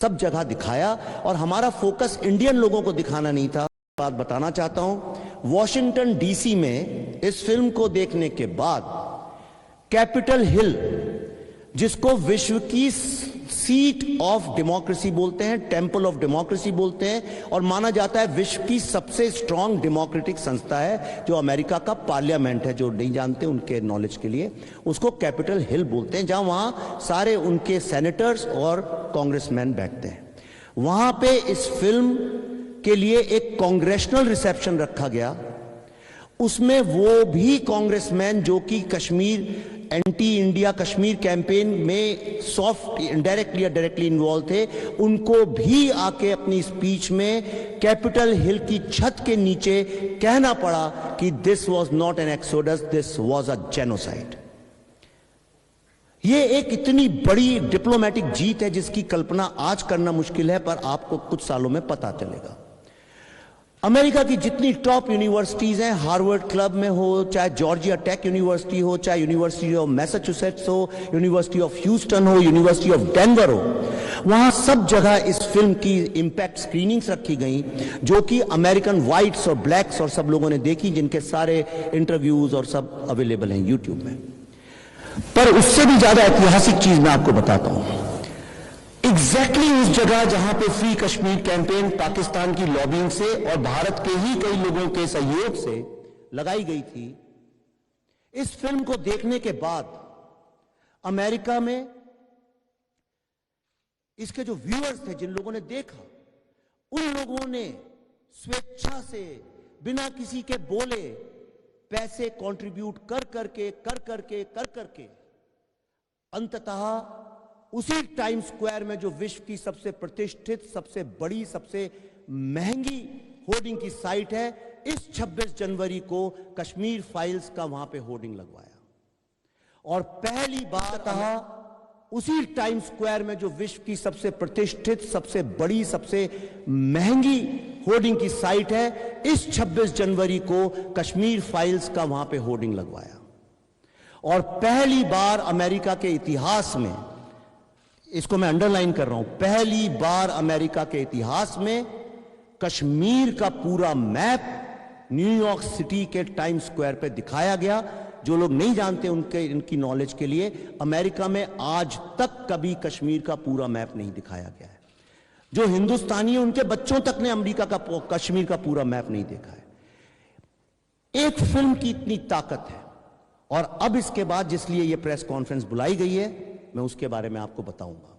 सब जगह दिखाया और हमारा फोकस इंडियन लोगों को दिखाना नहीं था। बात बताना चाहता हूं, वॉशिंगटन डीसी में इस फिल्म को देखने के बाद कैपिटल हिल, जिसको विश्व की सीट ऑफ डेमोक्रेसी बोलते हैं, टेंपल ऑफ डेमोक्रेसी बोलते हैं, और माना जाता है विश्व की सबसे स्ट्रांग डेमोक्रेटिक संस्था है, जो अमेरिका का पार्लियामेंट है। जो नहीं जानते उनके नॉलेज के लिए, उसको कैपिटल हिल बोलते हैं, जहां वहां सारे उनके सेनेटर्स और कांग्रेसमैन बैठते हैं। वहां पे इस फिल्म के लिए एक कांग्रेशनल रिसेप्शन रखा गया। उसमें वो भी कांग्रेसमैन जो कि Kashmir anti India Kashmir campaign में सॉफ्ट इनडायरेक्टली या डायरेक्टली इन्वॉल्व थे, उनको भी आके अपनी स्पीच में कैपिटल हिल की छत के नीचे कहना पड़ा कि this was not an exodus, this was a genocide. ये एक इतनी बड़ी डिप्लोमेटिक जीत है जिसकी कल्पना आज करना मुश्किल है, पर आपको कुछ सालों में पता चलेगा। अमेरिका की जितनी टॉप यूनिवर्सिटीज हैं, हार्वर्ड क्लब में हो, चाहे जॉर्जिया टेक यूनिवर्सिटी हो, चाहे यूनिवर्सिटी ऑफ मैसाचुसेट्स हो, यूनिवर्सिटी ऑफ ह्यूस्टन हो, यूनिवर्सिटी ऑफ डेनवर हो, वहां सब जगह इस फिल्म की इंपैक्ट स्क्रीनिंग्स रखी गई, जो कि अमेरिकन व्हाइट्स और ब्लैक्स और सब लोगों ने देखी, जिनके सारे इंटरव्यूज और सब अवेलेबल हैं यूट्यूब में। पर उससे भी ज्यादा ऐतिहासिक चीज मैं आपको बताता हूं। एग्जैक्टली उस जगह जहां पे फ्री कश्मीर कैंपेन पाकिस्तान की लॉबिंग से और भारत के ही कई लोगों के सहयोग से लगाई गई थी, इस फिल्म को देखने के बाद अमेरिका में इसके जो व्यूअर्स थे, जिन लोगों ने देखा, उन लोगों ने स्वेच्छा से बिना किसी के बोले पैसे कंट्रीब्यूट कर करके अंततः उसी टाइम स्क्वायर में, जो विश्व की सबसे प्रतिष्ठित, सबसे बड़ी, सबसे महंगी होर्डिंग की साइट है, इस 26 जनवरी को कश्मीर फाइल्स का वहां पे होर्डिंग लगवाया। और पहली बार उसी टाइम स्क्वायर में, जो विश्व की सबसे प्रतिष्ठित, सबसे बड़ी, सबसे महंगी होर्डिंग की साइट है, इस 26 जनवरी को कश्मीर फाइल्स का वहां पे होर्डिंग लगवाया। और पहली बार अमेरिका के इतिहास में, इसको मैं अंडरलाइन कर रहा हूं, पहली बार अमेरिका के इतिहास में कश्मीर का पूरा मैप न्यूयॉर्क सिटी के टाइम स्क्वायर पे दिखाया गया। जो लोग नहीं जानते इनकी नॉलेज के लिए, अमेरिका में आज तक कभी कश्मीर का पूरा मैप नहीं दिखाया गया है। जो हिंदुस्तानी है, उनके बच्चों तक ने अमेरिका का कश्मीर का पूरा मैप नहीं देखा है। एक फिल्म की इतनी ताकत है। और अब इसके बाद जिसलिए यह प्रेस कॉन्फ्रेंस बुलाई गई है, मैं उसके बारे में आपको बताऊंगा।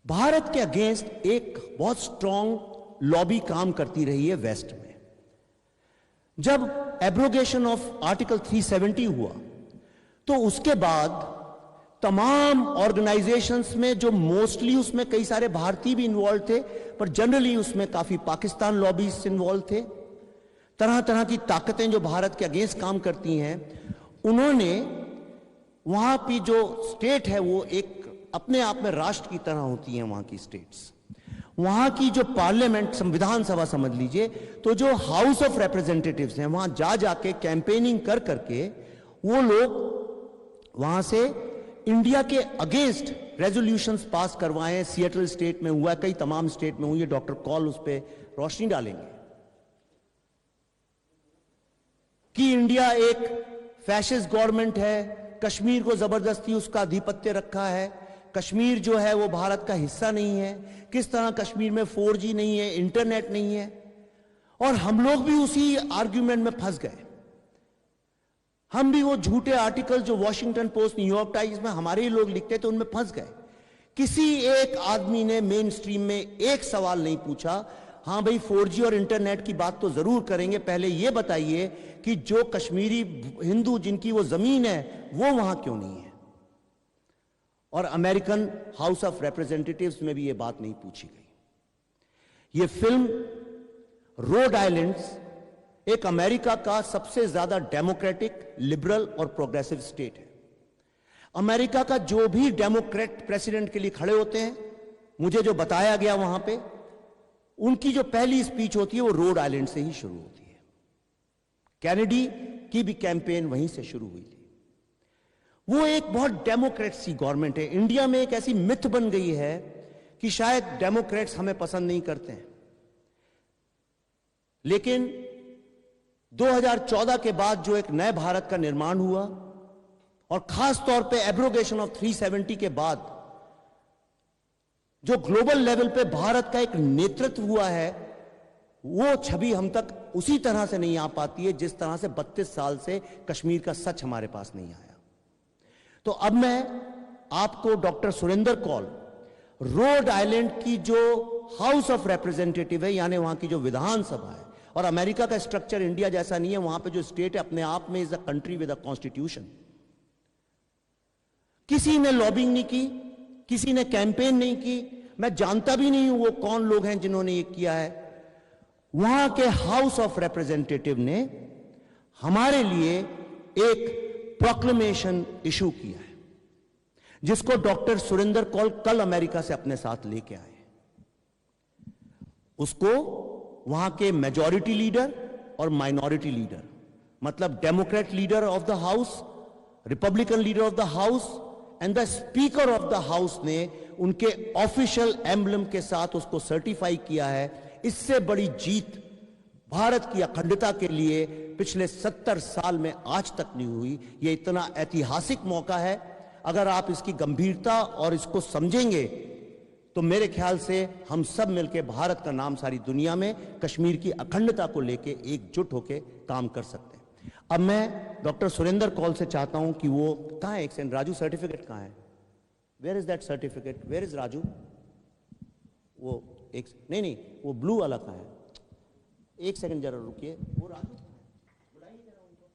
भारत के अगेंस्ट एक बहुत स्ट्रांग लॉबी काम करती रही है वेस्ट में। जब एब्रोगेशन ऑफ आर्टिकल 370 हुआ, तो उसके बाद तमाम ऑर्गेनाइजेशंस में, जो मोस्टली उसमें कई सारे भारतीय भी इन्वॉल्व थे, पर जनरली उसमें काफी पाकिस्तान लॉबीज इन्वॉल्व थे, तरह तरह की ताकतें जो भारत के अगेंस्ट काम करती हैं, उन्होंने वहां की जो स्टेट है, वो एक अपने आप में राष्ट्र की तरह होती हैं वहां की स्टेट्स। वहां की जो पार्लियामेंट, संविधान सभा समझ लीजिए, तो जो हाउस ऑफ रिप्रेजेंटेटिव्स हैं, वहां जाके कैंपेनिंग कर करके वो लोग वहां से इंडिया के अगेंस्ट रेजोल्यूशंस पास करवाए हैं। सिएटल स्टेट में हुआ, कई तमाम स्टेट में हुई है। डॉक्टर कॉल उस पर रोशनी डालेंगे कि इंडिया एक फैशिस्ट गवर्नमेंट है, कश्मीर को जबरदस्ती उसका आधिपत्य रखा है, कश्मीर जो है वो भारत का हिस्सा नहीं है, किस तरह कश्मीर में 4G नहीं है, इंटरनेट नहीं है। और हम लोग भी उसी आर्ग्यूमेंट में फंस गए। हम भी वो झूठे आर्टिकल जो वॉशिंगटन पोस्ट, न्यूयॉर्क टाइम्स में हमारे ही लोग लिखते थे, उनमें फंस गए। किसी एक आदमी ने मेन स्ट्रीम में एक सवाल नहीं पूछा, हां भाई 4G और इंटरनेट की बात तो जरूर करेंगे, पहले यह बताइए कि जो कश्मीरी हिंदू जिनकी वो जमीन है, वो वहां क्यों नहीं है। और अमेरिकन हाउस ऑफ रिप्रेजेंटेटिव्स में भी ये बात नहीं पूछी गई। ये फिल्म रोड आइलैंड्स एक अमेरिका का सबसे ज्यादा डेमोक्रेटिक, लिबरल और प्रोग्रेसिव स्टेट है। अमेरिका का जो भी डेमोक्रेट प्रेसिडेंट के लिए खड़े होते हैं, मुझे जो बताया गया वहां पे, उनकी जो पहली स्पीच होती है वो रोड आइलैंड से ही शुरू होती है। कैनेडी की भी कैंपेन वहीं से शुरू हुई थी। वो एक बहुत डेमोक्रेट सी गवर्नमेंट है। इंडिया में एक ऐसी मिथ बन गई है कि शायद डेमोक्रेट्स हमें पसंद नहीं करते हैं, लेकिन 2014 के बाद जो एक नए भारत का निर्माण हुआ और खास तौर पे एब्रोगेशन ऑफ 370 के बाद जो ग्लोबल लेवल पे भारत का एक नेतृत्व हुआ है, वो छवि हम तक उसी तरह से नहीं आ पाती है जिस तरह से 32 साल से कश्मीर का सच हमारे पास नहीं आया। तो अब मैं आपको doctor Surendra Kaul, Rhode Island की जो हाउस ऑफ रिप्रेजेंटेटिव है, यानी वहां की जो विधानसभा है, और अमेरिका का स्ट्रक्चर इंडिया जैसा नहीं है, वहां पे जो स्टेट है अपने आप में is a country with a constitution. किसी ने लॉबिंग नहीं की, किसी ने कैंपेन नहीं की, मैं जानता भी नहीं हूं वो कौन लोग हैं जिन्होंने ये किया है। वहां के हाउस ऑफ रिप्रेजेंटेटिव ने हमारे लिए एक प्रोक्लेमेशन इशू किया है, जिसको डॉक्टर सुरेंद्र कौल कल अमेरिका से अपने साथ लेके आए। उसको वहां के मेजॉरिटी लीडर और माइनॉरिटी लीडर, मतलब Democrat leader of the house, Republican leader of the house and the speaker of the house ने उनके ऑफिशियल एम्बलम के साथ उसको सर्टिफाई किया है। इससे बड़ी जीत भारत की अखंडता के लिए पिछले 70 साल में आज तक नहीं हुई। यह इतना ऐतिहासिक मौका है। अगर आप इसकी गंभीरता और इसको समझेंगे तो मेरे ख्याल से हम सब मिलकर भारत का नाम सारी दुनिया में कश्मीर की अखंडता को लेकर एकजुट होकर काम कर सकते हैं। अब मैं डॉक्टर सुरेंद्र कौल से चाहता हूं कि वो कहां है, एक सेकंड, राजू सर्टिफिकेट कहां है? Where is that certificate? Where is Raju? वो एक नहीं, वो ब्लू वाला कहां है? एक सेकंड जरा रुकिए, वो राजू बुलाइए जरा उनको।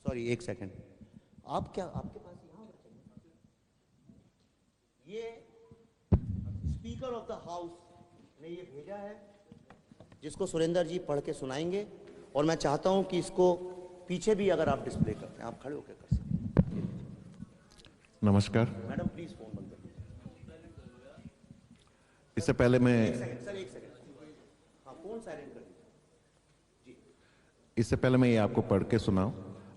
सॉरी, एक सेकंड। आप क्या, आपके पास यहां ये स्पीकर ऑफ द हाउस ने ये भेजा है, जिसको सुरेंद्र जी पढ़ के सुनाएंगे, और मैं चाहता हूं कि इसको पीछे भी अगर आप डिस्प्ले करते हैं, आप खड़े होकर कर सकते हैं। नमस्कार मैडम प्लीज फोन बंद कर दीजिए। इससे पहले मैं एक सेकंड, हाँ फोन साइलेंट कर दीजिए जी। इससे पहले मैं ये आपको पढ़ के सुनाऊं।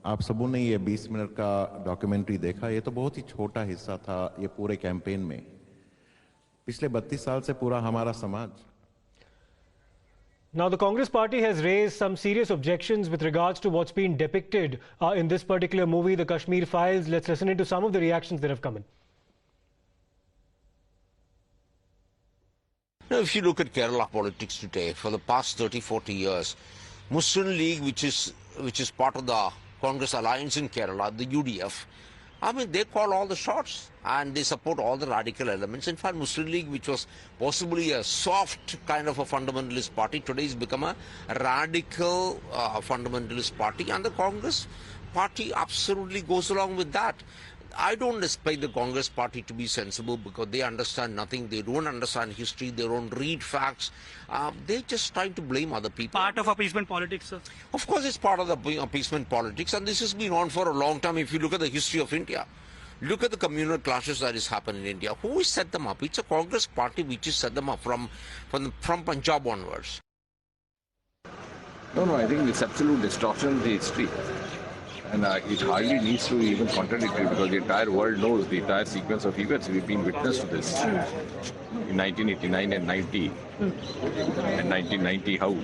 आप सबों ने ये 20 मिनट का डॉक्यूमेंट्री देखा। ये तो बहुत ही छोटा हिस्सा था ये पूरे कैंपेन में। पिछले 32 साल से पूरा हमारा समाज। Now, the Congress party has raised some serious objections with regards to what's been depicted in this particular movie, The Kashmir Files. Let's listen into some of the reactions that have come in. Now, if you look at Kerala politics today, for the past 30-40 years, Muslim League, which is part of the Congress alliance in Kerala, the UDF, I mean, they call all the shots and they support all the radical elements. In fact, Muslim League, which was possibly a soft kind of a fundamentalist party, today has become a radical fundamentalist party, and the Congress party absolutely goes along with that. I don't expect the Congress party to be sensible because they understand nothing. They don't understand history. They don't read facts. They're just trying to blame other people. Part of appeasement politics, sir? Of course, it's part of the appeasement politics, and this has been on for a long time. If you look at the history of India, look at the communal clashes that has happened in India. Who has set them up? It's a Congress party which has set them up from Punjab onwards. No, I think it's absolute distortion of the history. And it hardly needs to even contradict it, because the entire world knows the entire sequence of events. We've been witness to this in 1989 and 90. And 1990, how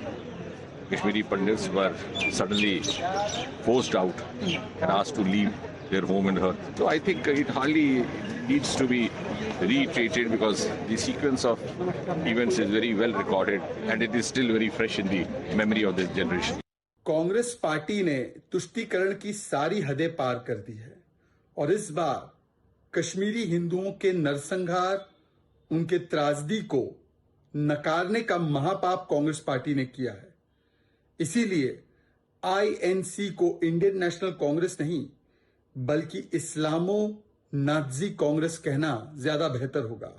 Kashmiri Pandits were suddenly forced out and asked to leave their home and earth. So I think it hardly needs to be reiterated, because the sequence of events is very well recorded and it is still very fresh in the memory of this generation. Congress party ने तुष्टीकरण की सारी हदें पार कर दी है और इस बार कश्मीरी हिंदुओं के नरसंहार, उनके त्रासदी को नकारने का महापाप कांग्रेस पार्टी ने किया है। इसीलिए आईएनसी को इंडियन नेशनल कांग्रेस नहीं बल्कि इस्लामो नाजी कांग्रेस कहना ज्यादा बेहतर होगा।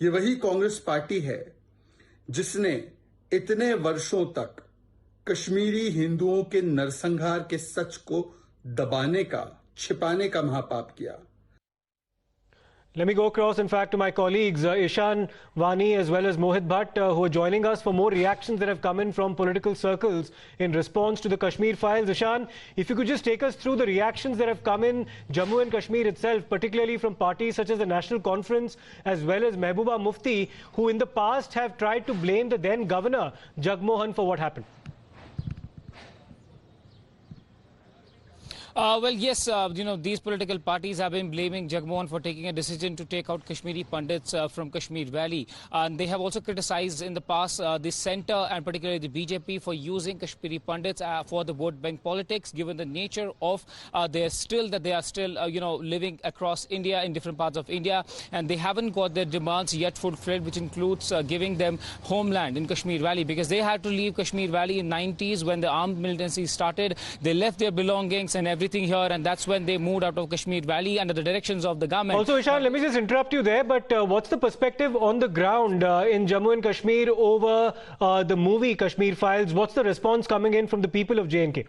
ये वही कांग्रेस पार्टी है जिसने इतने वर्षों तक कश्मीरी हिंदुओं के नरसंहार के सच को दबाने का, छिपाने का महापाप किया। Let me go across, in fact, to my colleagues, Ishan Vani as well as Mohit Bhatt, who are joining us for more reactions that have come in from political circles in response to the Kashmir files. Ishan, if you could just take us through the reactions that have come in Jammu and Kashmir itself, particularly from parties such as the National Conference as well as Mehbooba Mufti, who in the past have tried to blame the then governor, Jagmohan, for what happened. Well, yes, these political parties have been blaming Jagmohan for taking a decision to take out Kashmiri Pandits from Kashmir Valley. And they have also criticized in the past the centre and particularly the BJP for using Kashmiri Pandits for the vote bank politics, given the nature of they are still living across India in different parts of India. And they haven't got their demands yet fulfilled, which includes giving them homeland in Kashmir Valley, because they had to leave Kashmir Valley in 90s when the armed militancy started. They left their belongings and everything here, and that's when they moved out of Kashmir Valley under the directions of the government. Also, Ishan, let me just interrupt you there, but what's the perspective on the ground in Jammu and Kashmir over the movie Kashmir Files? What's the response coming in from the people of J&K?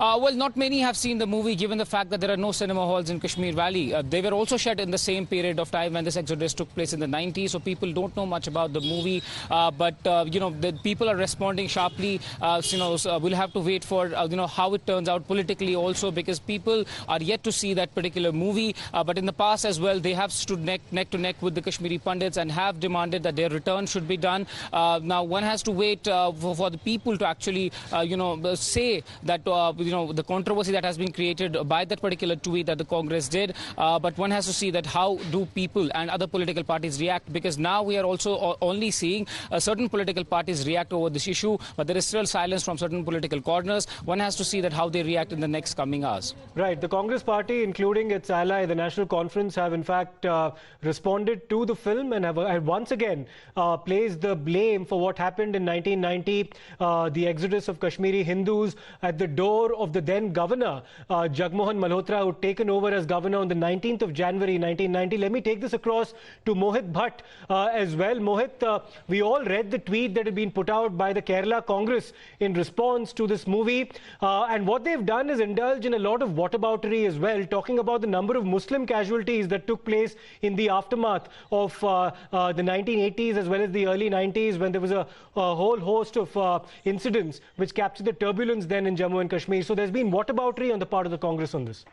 Well, not many have seen the movie, given the fact that there are no cinema halls in Kashmir Valley. They were also shut in the same period of time when this exodus took place in the 90s, so people don't know much about the movie. But the people are responding sharply. So we'll have to wait for how it turns out politically also, because people are yet to see that particular movie. But in the past as well, they have stood neck to neck with the Kashmiri Pandits and have demanded that their return should be done. Now one has to wait for the people to actually say that the controversy that has been created by that particular tweet that the Congress did. But one has to see that how do people and other political parties react, because now we are also only seeing certain political parties react over this issue, but there is still silence from certain political corners. One has to see that how they react in the next coming hours. Right. The Congress party, including its ally, the National Conference, have in fact responded to the film and have once again placed the blame for what happened in 1990, the exodus of Kashmiri Hindus, at the door of the then governor, Jagmohan Malhotra, who had taken over as governor on the 19th of January 1990. Let me take this across to Mohit Bhatt as well. Mohit, we all read the tweet that had been put out by the Kerala Congress in response to this movie. And what they've done is indulge in a lot of whataboutery as well, talking about the number of Muslim casualties that took place in the aftermath of the 1980s as well as the early 90s, when there was a whole host of incidents which captured the turbulence then in Jammu and Kashmir. So there's been whataboutery on the part of the Congress on this.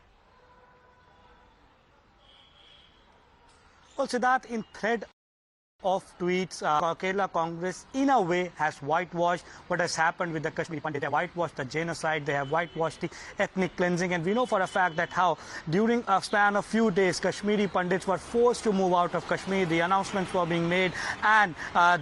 Well, Siddharth, in thread of tweets, Kerala Congress in a way has whitewashed what has happened with the Kashmiri Pandit. They have whitewashed the genocide, they have whitewashed the ethnic cleansing, and we know for a fact that how during a span of few days Kashmiri Pandits were forced to move out of Kashmir. The announcements were being made and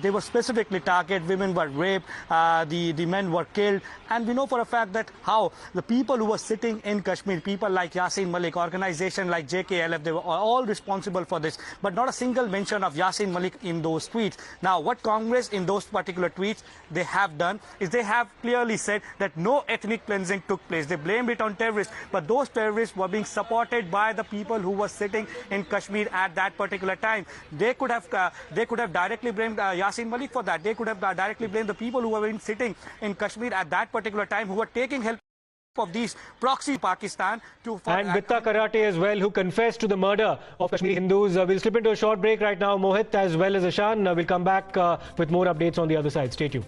they were specifically targeted. Women were raped, the men were killed, and we know for a fact that how the people who were sitting in Kashmir, people like Yasin Malik, organization like JKLF, they were all responsible for this, but not a single mention of Yasin Malik in those tweets. Now, what Congress in those particular tweets they have done is they have clearly said that no ethnic cleansing took place. They blamed it on terrorists, but those terrorists were being supported by the people who were sitting in Kashmir at that particular time. They could have directly blamed Yasin Malik for that. They could have directly blamed the people who were sitting in Kashmir at that particular time, who were taking help of these proxy Pakistan to... And Bitta Karate as well, who confessed to the murder of Kashmiri Hindus. We'll slip into a short break right now, Mohit, as well as Ishan. We'll come back with more updates on the other side. Stay tuned.